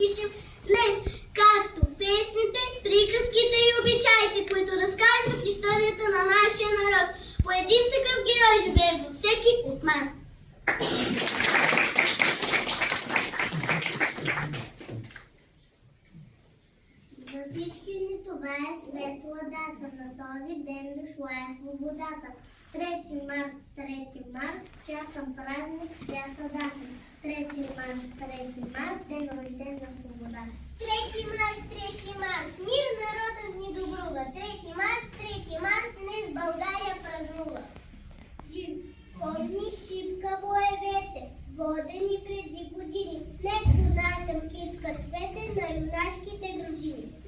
Пишем днес, както песните, приказките и обичаите, които разказват историята на нашия народ. По един такъв герой живее във всеки от нас. За всички ни това е светла дата, на този ден дошла е свободата. 3 март, чакам празник, свята дата. 3 март, ден рожден на свобода. 3 март, мир народът ни добрува. 3 март, днес България празнува. Животни шипка боевете, водени преди години. Днес поднасям китка цвете на юнашките дружини.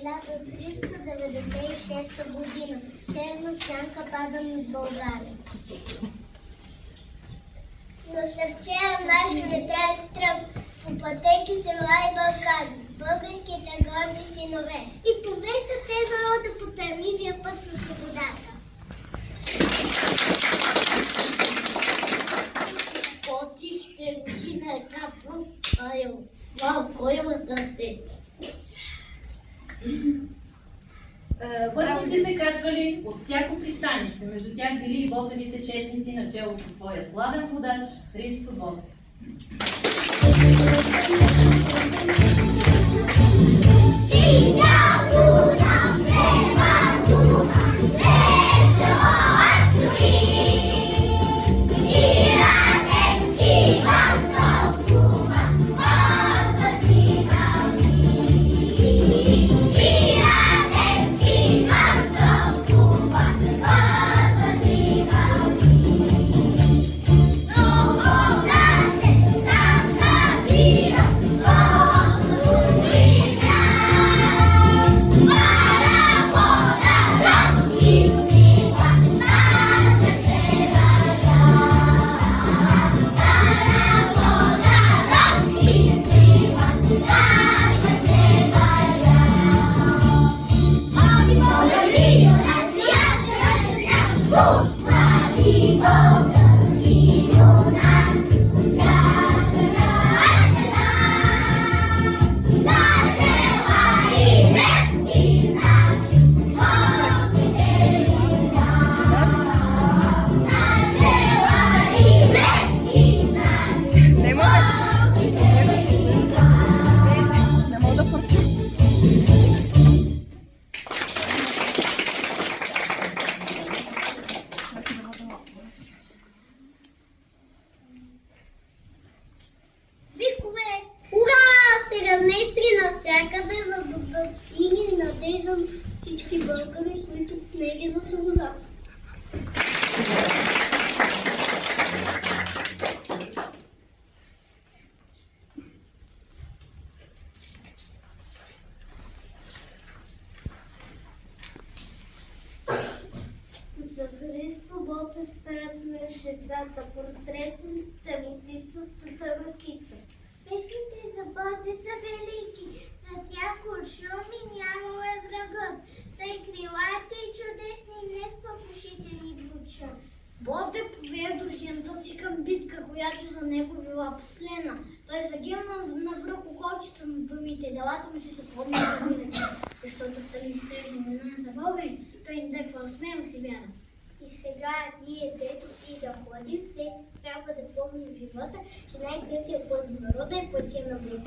Лято 396 година. Черна сянка пада над България. На сърце наш летят тръп, по пътеки села и Балкани, българските горди синове. И повеждат те народа по тъмнивия път на свободата. Потихте година е капнал, кой те. Пътници се качвали от всяко пристанище, между тях били и водените четници, начело със своя славен водач Христо Ботев. навсякъде, за да дадат сили и надежда всички българи, които не ги за свободата. Христо Ботев пред децата, портретите, лутицата, ръкица. Песните за Боте са велики, за тях куршум и нямало е врагът, тъй крилата и чудесни днес в ушите ни звучат. Боте поведе дружината си към битка, която за него била последна. Той загивна навръх околчета на думите, делата му ще се поднят за винаги, защото в тъмни стежни времена за българи, той им дъква смелост и вяра. И сега ние, дето и да ходим, всеки трябва да помним в живота, че най-късият път за народа е пътя на Бога.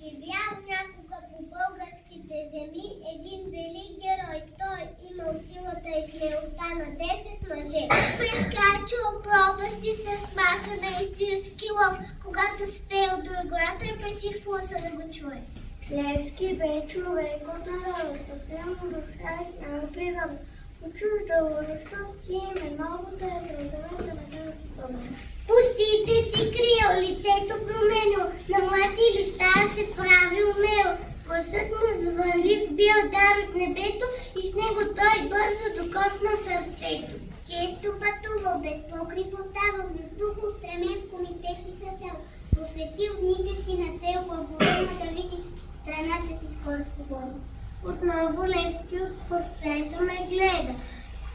Живял някога по българските земи един велик герой. Той имал силата и смелостта на 10 мъже. Прескачал пропасти с маха на истински лов. Когато спеел до играта и петих в лъса да го чуе. Левски бе човек от народа, съвсем душа и смела природа. Почужда лъжа с име, новото е градовете на Христова. Пусите си криел, лицето променил, на млади листа се прави умел. Гласът му звънлив бил дар от небето и с него той бързо докосна сърцето. Често пътувал, без покрив оставал, но дух устремен в комитети съдел. Посветил дните си на цел благородна да види страната си скоро свободна. Отново Левски от портрета ме гледа.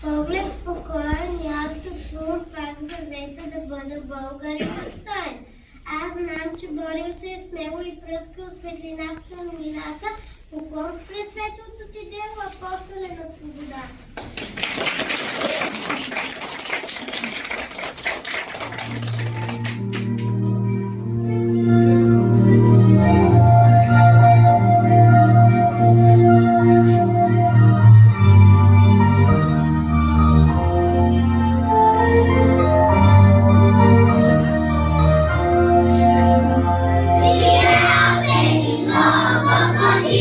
Поглед спокоен, ясно шум, пак завета да бъда българин достоен. Аз знам, че борил се е смело и пръскал светлина в планината, поклон пред светлото ти дело, апостоле на свободата. Живял преди много години.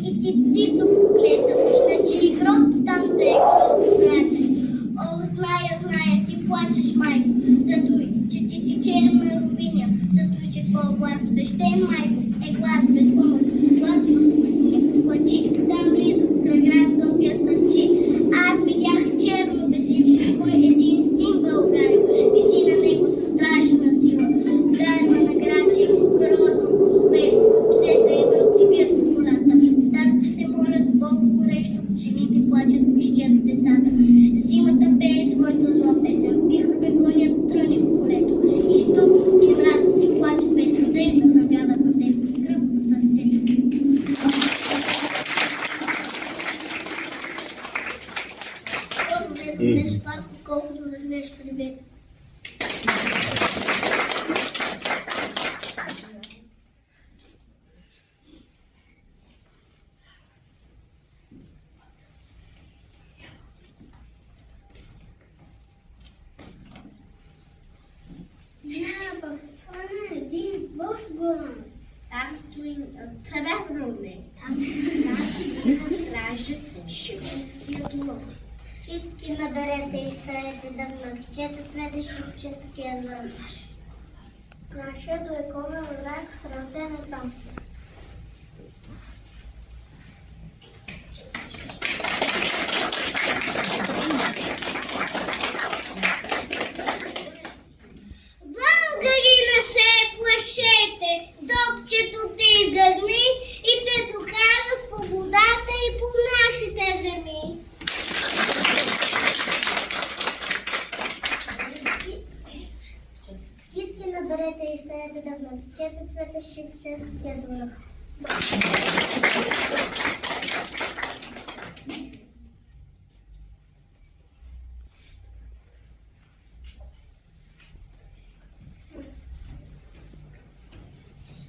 и ти птицо поклета, начали гроб, там сте грозно крачеш. О, зная, ти плачеш, майко, затуй, че ти си черна рубиня, затуй, че твой глас свещен, майко, е глас без помощ, глас в пустиня, плачи, там близо, край град София стърчи. Аз видях черно безсилие, твой един син Българио, виси на него със страшна сила, дарма на грачи, грозно позловещо, псета и вълци бият в полата, старци се молят Богу горещо, жените плачат, пищят децата. Зимата пее своята зла песен, вихрове гонят тръни в полето. И щук и мраз и плач без надежда навяват на теб скръп на сърцето. По-добре да живееш в парк, отколкото да живееш в рибета. Там стои треверно. Там разкаже шипенския двор. Китки наберете и ставете да вмъкчете цветещи пчелския двор. Нашето е комен враг, сразен е там. Българи, не се плашете, топчето те изгърми и те докара свободата и по нашите земи. Китки наберете и ставете да вмъкчете цветещи пчелския двор.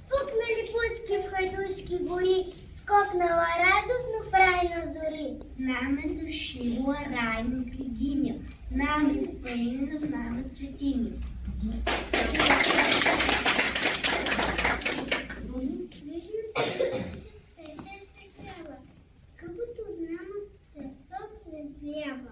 Пукнали пуски в хайдушки гори, скокнала радостно в рай на зори. Наме дошила райна княгиня, наме пейна, наме светиня. Скъпото знама песок не вява.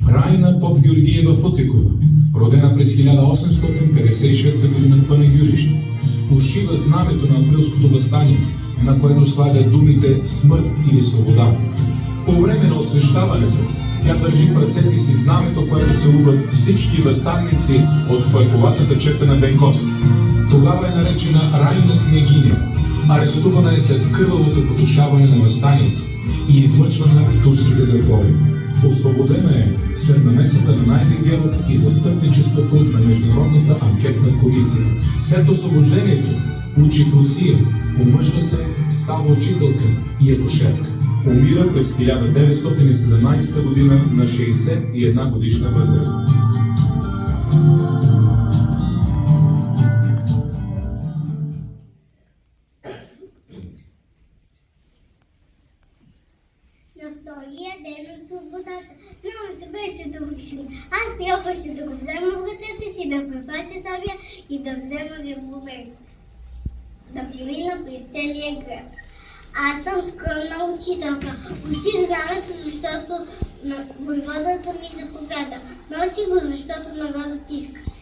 Райна Попгеоргиева Футекова, родена през 1856 г. в Панагюрище, ушива знамето на априлското въстание, на което слагат думите смърт или свобода. По време на освещаването тя държи в ръцете си знамето, което целуват всички въстанници от хвърковатата чета на Бенковски. Тогава е наречена Райна княгиня. Арестувана е след кървавото потушаване на въстанието и измъчвана в турските затвори. Освободена е след намесата на Найденгеров и застъпничеството на Международната анкетна комисия. След освобождението учи в Русия, омъжва се, става учителка и акушерка. Умира през 1917 година на 61 годишна възраст. На втория ден от свободата знамето беше довършено. Аз трябваше да го взема в ръцете си, да препаша София и да взема револвер. Да премина през целия град. Аз съм скромна учителка. Уших знамето, защото войводата ми заповяда. Носи го, защото народът искаше.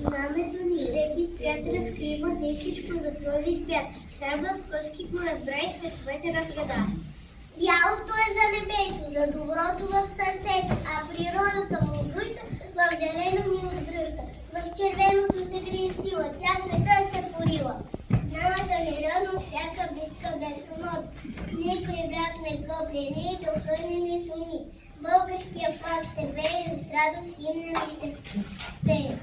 знамето ни. Всеки свят разкрива нещичко за този свят. Сърба с кошки го разбра и световете разгада. Бялото е за небето, за доброто в сърцето, а природата му гъща в зелено ни отвръща. В червеното се крие сила, тя света е сътворила. Знамето ни родно, всяка битка безсмъртна. Никой брат не го плени, духа ни не суми. Българския флаг ще вее, с радост химна ни ще пее.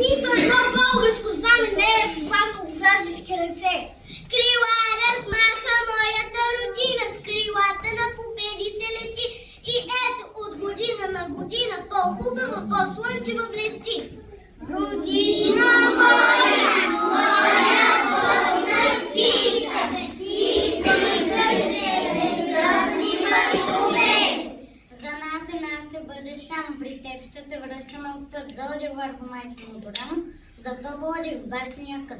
Нито едно българско знаме не е плакало в вражески ръце. Крила размаха моята родина, с крилата на победите лети. И ето от година на година по-хубава, по-слънчева блести. Родина моя, моя бойна птица, ти стигаш незгъбни върхове. За нас и нас ще бъдеш само при теб. Ще се връщаме от път за отдих върху майчиното рамо, зато водих в бащиния кът.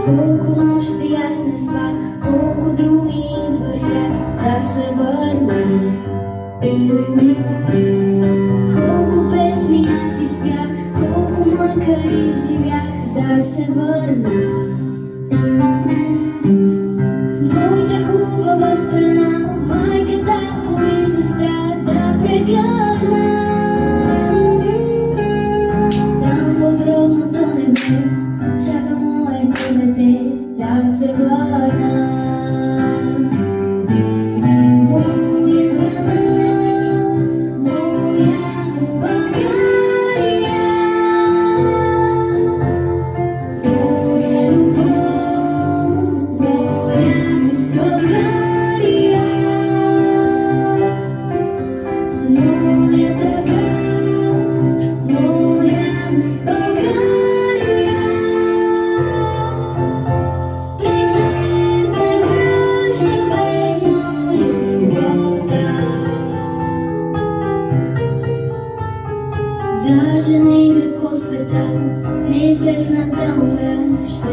Колко нощи аз не спах, колко други извървях да се върна. Колко песни аз изпях, колко мъка изживях да се върна. В моята хубава страна, майка, татко и сестра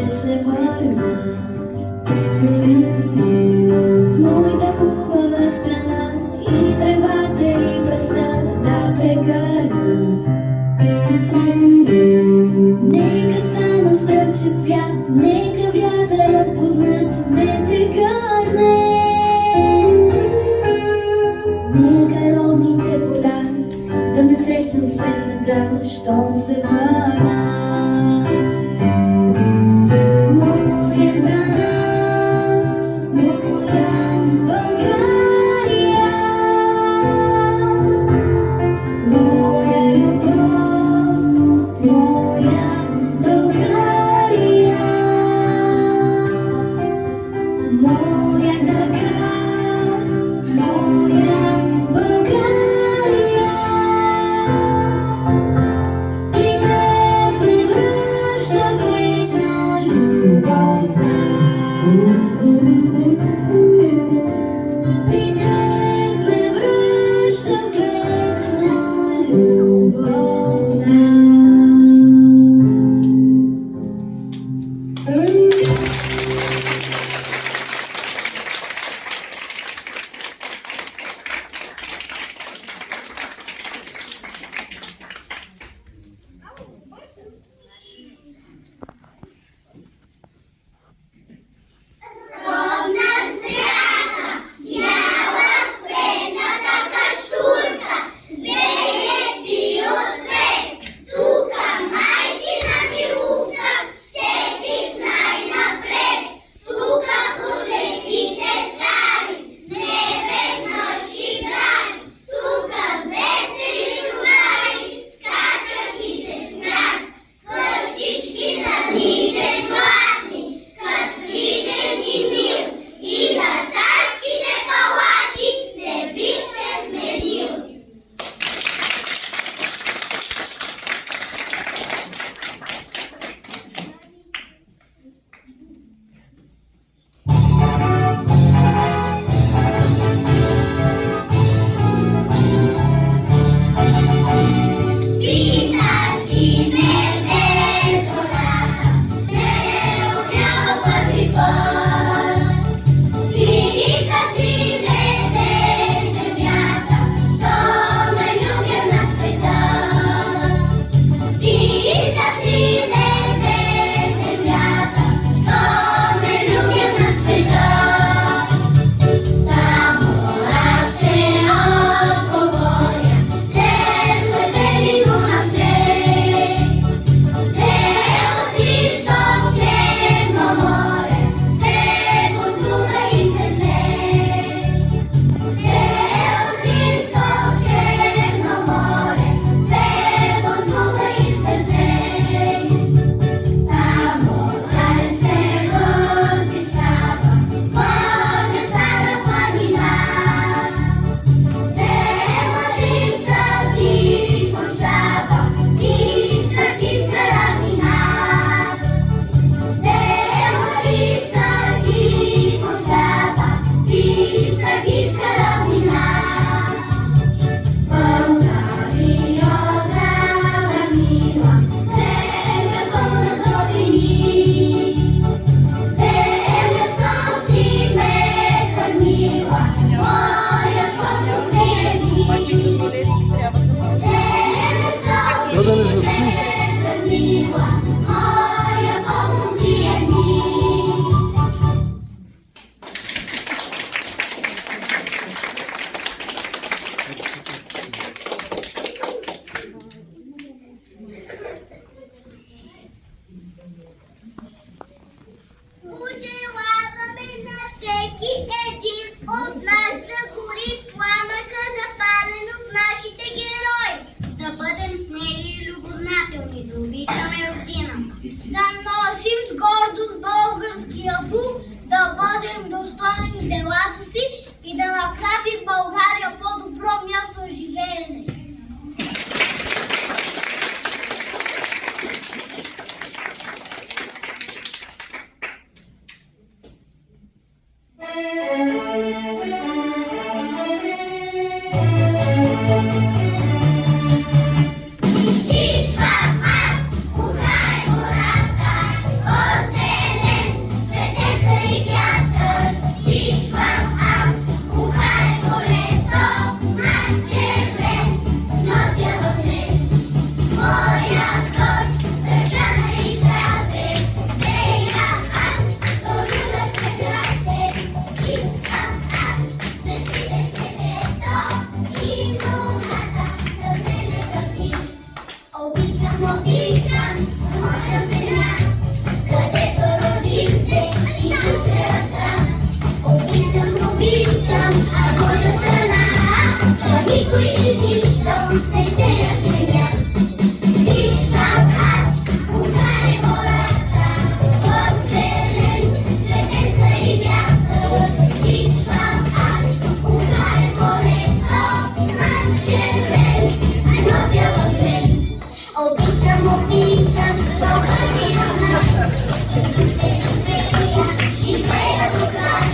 ще се върна в моята хубава страна и тревата и пръста да прегърна. Нека стана стръкче цвят, нека вятърът познат ме прегърне. Нека родните поля да ме срещнат с песента, щом се върна. Моя страна, моя България, моя любов, моя България, моя дъга, моя България. При теб превръща вечна любовта. При теб превръща вечна любовта. Повна свята, бяла спретната каштурка, зелепи отпред, тука майчина милувка, сетих най-напред, тука худеките стари, не веднъж играли, тука с весели другари, скачах и се смях, къщички на дните златни, кът свиден и мил, и за царските палати не бих ме сменил. Питат и ме де зората, не е родяла първи път. Питат и ме де земята, що ме любя на света. Питат и ме де земята, що ме любя на света. Само аз ще отговоря, те са бели Дунав днес, те от изток Черно море, се подуха и се днес. Те от изток Черно море, се подуха и се днес. Само аз се възвишава, пътя стара планина. Демоница ги пошава, иска равнина. Демоница ги пошава, иска равнина. България, драга мила, земя пълна с добрини. Земя, що си ме хранила, моя спомнил приеми. Земя, що си ме хранила, моя спомнил приеми. Пожелаваме на всеки един от нас да гори пламъка, запален от нашите герои. Да бъдем смели и любознателни, да обичаме родина. Да носим с гордост българския дух, да бъдем достойни в делата си и да направим България по-добро място за живеене. Изпам аз, ухай гората, от никой и нищо не ще я сменят. Виждам аз, кога е гората, под зелен, светеца и вятър. Виждам аз, кога е полето, знак червен, нося в мен. Обичам, българина знак, живея до край.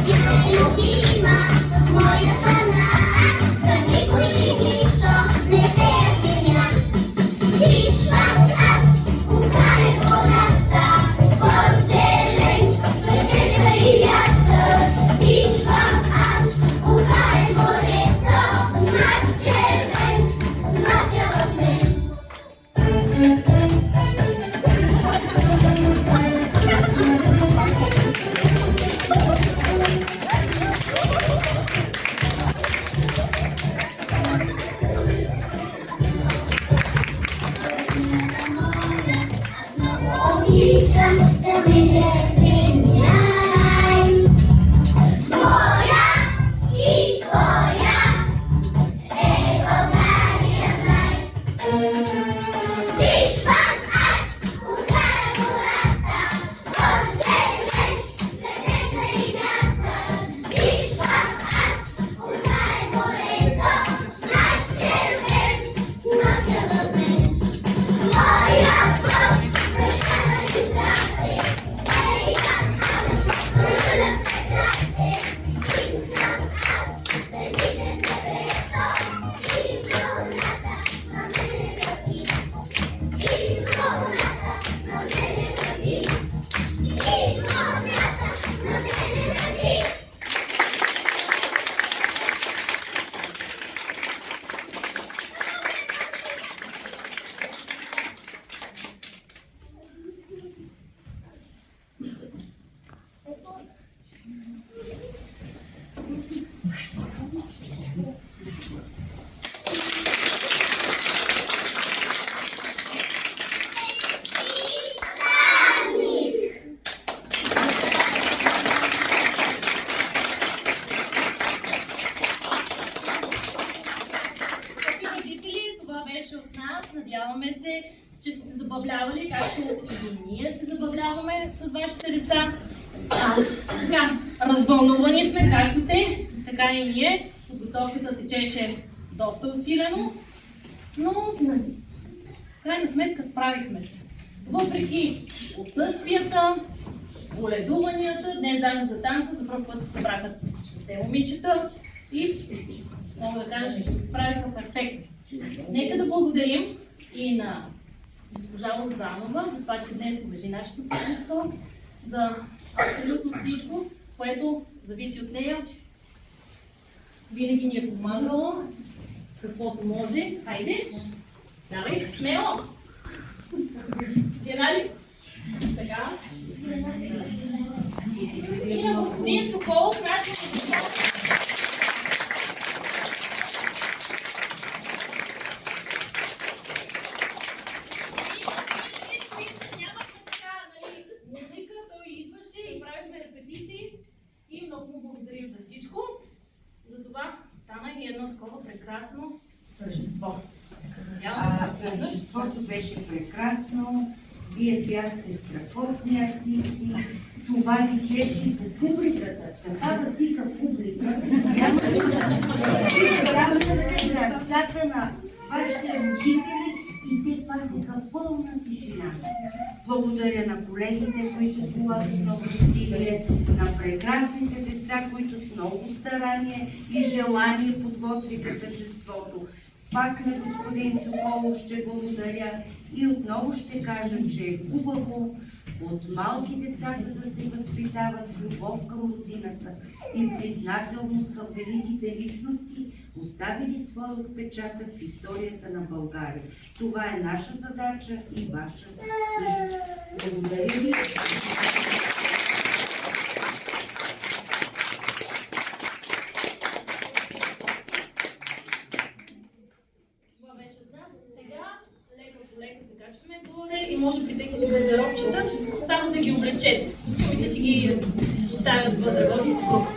Ти ме любима, моя страна, за никой и нищо не ще я сменя. Виждам аз, кога е гората, под зелен, светеца и вятър. Виждам аз, кога е полето, знак червен, нося в мен. Обичам да ме дефиняй. Моя и твоя е България, знай. Виждам аз, кога е гората, под зелен, светеца и вятър. Виждам аз, кога е полето, знак червен, нося в мен. Моя кръв, кръщана и здраве, ея аз, рулят прекрасен. Искам аз да видя небето и вълната на мене върви. И вълната на мене върви. И вълната на мене върви. Скъпи родители, това беше от нас. Надяваме се, че сте се забавлявали, както и ние се забавляваме с вашите деца. Така, развълнувани сме, както те, така и ние. Подготовката течеше доста усилено, но в крайна сметка справихме се. Въпреки отсъствията, боледуванията, днес даже за танца за първ път се събраха 6 момичета и мога да кажа, че се справиха перфектно. Нека да благодарим и на госпожа Лозанова за това, че днес уважи нашето празненство, за абсолютно всичко, което зависи от нея. Винаги ни е помагала с каквото може. Хайде! Давай, смело! Генали? Така. И на господин Соколов, нашия музика, той идваше и правихме репетиции и много му благодарим за всичко. За това стана и едно такова прекрасно тържество. Тържеството беше прекрасно, вие бяхте страхотни артисти, това личеше по публиката, такава тиха публика. Няма да се сърцата на вашите родители и те пазиха пълна тишина. Благодаря на колегите, които полагат много усилие, на прекрасните деца, които с много старание и желание подготвиха тържеството. Пак на господин Соколов ще благодаря и отново ще кажа, че е хубаво от малки децата да се възпитават с любов към родината и признателност към великите личности, оставили своя отпечатък в историята на България. Това е наша задача и ваша също. Благодаря ви. И може при техните гардеробчета само да ги облечете. Чумите си ги оставят вътре в круг.